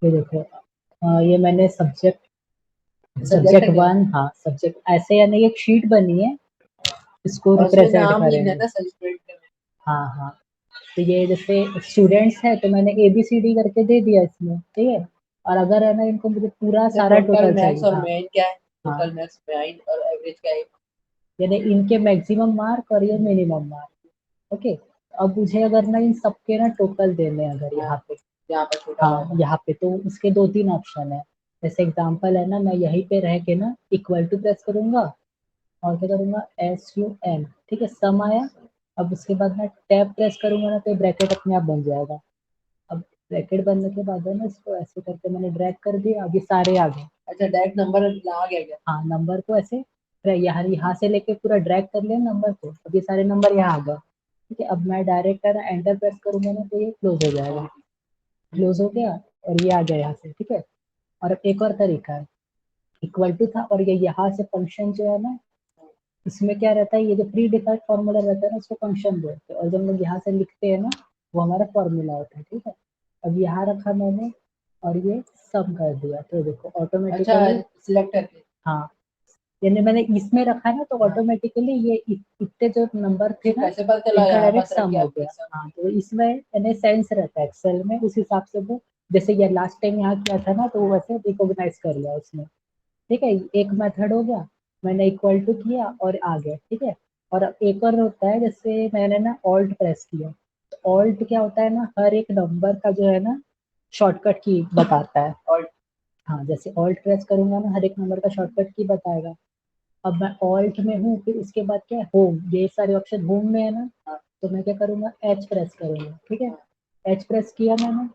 ये देखो ये मैंने सब्जेक्ट 1, हाँ सब्जेक्ट ऐसे यानी एक शीट बनी है, इसको रिप्रेजेंट करेंगे। हाँ हाँ, तो ये जैसे स्टूडेंट्स है तो मैंने ABCD करके दे दिया इसमें, ठीक है। और अगर है ना इनको मुझे पूरा सारा टोटल चाहिए, और हाँ मेन क्या है, हाँ, टोटल मैक्स मेन और एवरेज क्या है। यानी इनके मैक्सिमम मार्क और ये मिनिमम मार्क। ओके, अब मुझे अगर ना इन सबके ना टोटल देने हैं अगर यहाँ पे, यहाँ पर छोटा हाँ यहाँ पे, तो उसके 2-3 ऑप्शन है। जैसे एग्जांपल है ना, मैं यहीं पे रह के ना इक्वल टू प्रेस करूंगा और क्या करूंगा SUM, ठीक है, सम आया। अब उसके बाद मैं टैब प्रेस करूंगा ना तो ब्रैकेट अपने आप बन जाएगा। अब ब्रैकेट बनने के बाद है ना इसको ऐसे करके मैंने ड्रैग कर दिया, अब ये सारे आ गए। अच्छा, डायरेक्ट नंबर आ गया क्या। हाँ, नंबर को ऐसे यहाँ यहाँ से लेके पूरा ड्रैग कर लिया नंबर को, अब ये सारे नंबर यहाँ आ गए। ठीक है, अब मैं डायरेक्ट है ना एंटर प्रेस करूंगा ना तो ये क्लोज हो जाएगा, क्लोज हो गया और ये आ गया यहाँ से, ठीक है। और अब एक और तरीका है, इक्वल टू था और ये यहाँ से फंक्शन जो है ना, इसमें क्या रहता है, ये जो प्री डिफाइंड फॉर्मूला रहता है ना उसको फंक्शन बोलते हैं, और जब लोग यहाँ से लिखते हैं ना वो हमारा फॉर्मूला होता है, ठीक है। अब यहाँ रखा मैंने और ये सम कर दिया, तो देखो ऑटोमेटिकली, सिलेक्ट करके, हाँ यानी मैंने इसमें रखा ना तो ऑटोमेटिकली ये इतने जो नंबर थे ना कैसे पता चला इनका यहाँ डायरेक्ट बस रख सम गया हो आपने गया। सब। हाँ, तो इसमें यानी सेंस रहता है एक्सेल में, उस हिसाब से वो, जैसे ये लास्ट टाइम यहाँ किया था ना तो वो वैसे रिकॉग्नाइज कर लिया उसने। ठीक है, एक मेथड हो गया, मैंने इक्वल टू किया और आ गया, ठीक है। और अब एक और होता है, जैसे मैंने ना ऑल्ट प्रेस किया, तो ऑल्ट क्या होता है ना, हर एक नंबर का जो है ना शॉर्टकट की बताता है। और हाँ, जैसे ऑल्ट प्रेस करूंगा ना हर एक नंबर का शॉर्टकट की बताएगा। अब मैं ऑल्ट में हूँ, फिर उसके बाद क्या है होम, ये सारे ऑप्शन होम में है ना, तो मैं क्या करूंगा H प्रेस करूंगा, ठीक है। H प्रेस किया मैंने,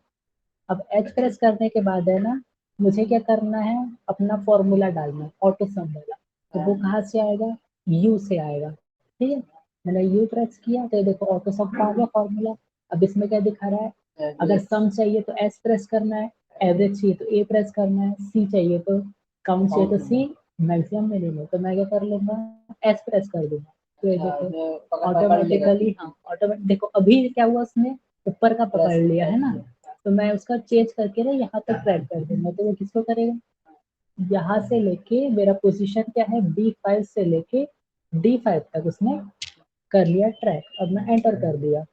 अब H प्रेस करने के बाद है ना मुझे क्या करना है, अपना फॉर्मूला डालना है, ऑटो सम वाला। तो वो कहाँ से आएगा, U से आएगा, ठीक है। मैंने U प्रेस किया तो ये देखो ऑटो सम का आ गया फॉर्मूला। अब इसमें क्या दिखा रहा है, अगर सम चाहिए तो S प्रेस करना है, एवरेज चाहिए तो A प्रेस करना है, C चाहिए तो, काउंट चाहिए तो C, मैक्सिमम मिनिमम तो मैं क्या कर लूंगा S प्रेस कर दूंगा। तो ये देखो ऑटोमेटिकली, हाँ ऑटोमेटिक, देखो अभी क्या हुआ उसने ऊपर का पकड़ लिया है ना, तो मैं उसका चेंज करके ना यहाँ तक ट्रैक कर दूंगा, तो वो किसको करेगा, यहाँ से लेके मेरा पोजीशन क्या है B5 से लेके D5 तक उसने कर लिया ट्रैक। अब मैं एंटर कर दिया,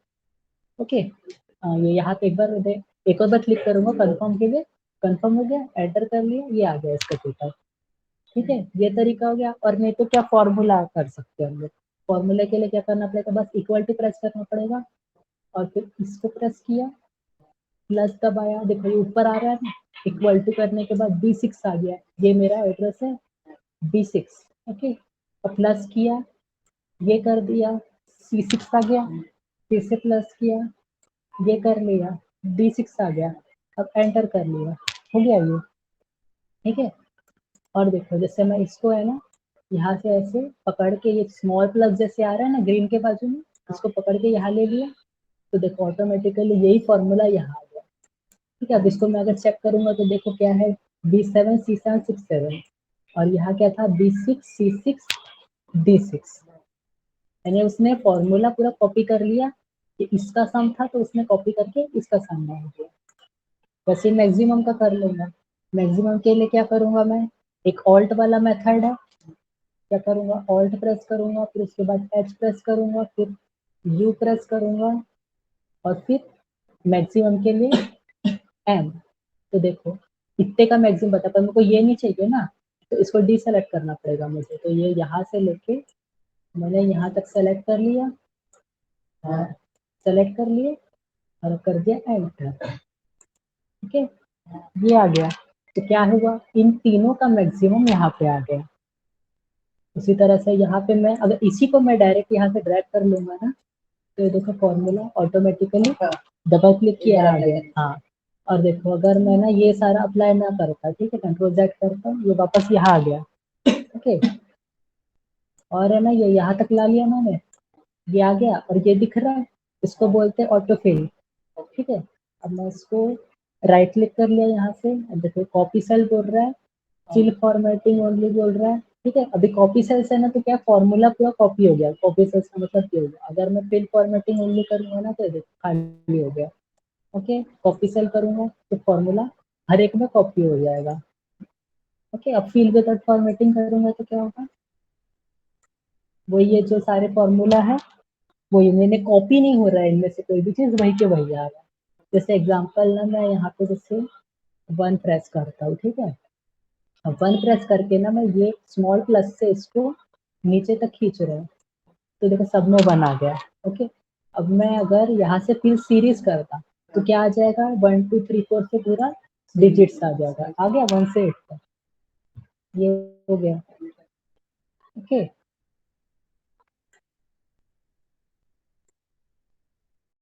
ओके। ये यहाँ पे एक और बार क्लिक करूंगा कंफर्म के लिए, कंफर्म हो गया, एंटर कर लिया, ये आ गया इसका टोटल। ठीक है, ये तरीका हो गया। और नहीं तो क्या फॉर्मूला कर सकते हैं हम लोग, फॉर्मूले के लिए क्या करना पड़ेगा, बस इक्वल टू प्रेस करना पड़ेगा और फिर इसको प्रेस किया, प्लस दबाया, देखो ये ऊपर आ रहा है ना, इक्वल टू करने के बाद B6 आ गया, ये मेरा एड्रेस है B6, ओके। और प्लस किया, ये कर दिया, C6 आ गया, फिर से प्लस किया, ये कर लिया, D6 आ गया, अब एंटर कर लिया, हो गया ये, ठीक है। और देखो जैसे मैं इसको है ना यहाँ से ऐसे पकड़ के, ये स्मॉल प्लस जैसे आ रहा है ना ग्रीन के बाजू में, इसको पकड़ के यहाँ ले लिया, तो देखो ऑटोमेटिकली यही फॉर्मूला यहाँ आ गया। ठीक है, अब इसको मैं अगर चेक करूंगा तो देखो क्या है, B7 C7 6 7, और यहाँ क्या था B6 C6 D6, यानी उसने फॉर्मूला पूरा कॉपी कर लिया, कि इसका सम था तो उसने कॉपी करके इसका सम डाल दिया। वैसे मैक्सिमम का कर लूंगा, मैक्सिमम के लिए क्या करूंगा मैं, एक ऑल्ट वाला मेथड है, क्या करूंगा ऑल्ट प्रेस करूंगा, फिर उसके बाद H प्रेस करूंगा, फिर U प्रेस करूंगा और फिर मैक्सिमम के लिए M। तो देखो इतने का मैक्सिमम बता, पर मेरे को ये नहीं चाहिए ना, तो इसको डीसेलेक्ट करना पड़ेगा मुझे, तो ये यहाँ से लेके मैंने यहाँ तक सेलेक्ट कर लिया, सेलेक्ट कर लिए और कर दिया एंटर, ठीक है, ये आ गया। तो क्या हुआ, इन तीनों का मैक्सिमम यहाँ पे आ गया। उसी तरह से यहाँ पे मैं अगर इसी को मैं डायरेक्ट यहाँ से ड्रैग कर लूंगा ना, तो ये देखो फॉर्मूला ऑटोमेटिकली डबल क्लिक किया आ गया, हाँ। और देखो अगर मैं ना ये सारा अप्लाई ना करता, ठीक है, कंट्रोल Z करता हूँ, ये वापस यहाँ आ गया, ओके। और है ना ये यहाँ तक ला लिया मैंने, ये आ गया और ये दिख रहा है, इसको बोलते हैं ऑटो फिल, ठीक है। अब मैं इसको राइट क्लिक कर लिया यहाँ से, अब देखो कॉपी सेल बोल रहा है, फिल फॉर्मेटिंग ओनली बोल रहा है, ठीक है। अभी कॉपी सेल्स है ना तो क्या फॉर्मूला पूरा कॉपी हो गया, कॉपी सेल्स का मतलब ये हो गया। अगर मैं फिल फॉर्मेटिंग ओनली करूंगा ना तो देखो खाली हो गया, ओके। कॉपी सेल करूंगा तो फॉर्मूला हर एक में कॉपी हो जाएगा। ओके, अब फील विदाउट फॉर्मेटिंग करूंगा तो क्या होगा, वो ये जो सारे फॉर्मूला है वही, मैंने कॉपी नहीं हो रहा है इनमें से कोई भी चीज, वही के वही आ रहा है। जैसे एग्जांपल ना, मैं यहाँ पे जैसे 1 प्रेस करता हूँ, ठीक है। अब 1 प्रेस करके ना मैं ये स्मॉल प्लस से इसको नीचे तक खींच रहा हूँ, तो देखो सब में 1 आ गया। ओके, अब मैं अगर यहाँ से फिर सीरीज करता तो क्या आ जाएगा, 1 2 3 4 से पूरा डिजिट्स आ जाएगा, आ गया 1 से 8 तक, ये हो गया। ओके,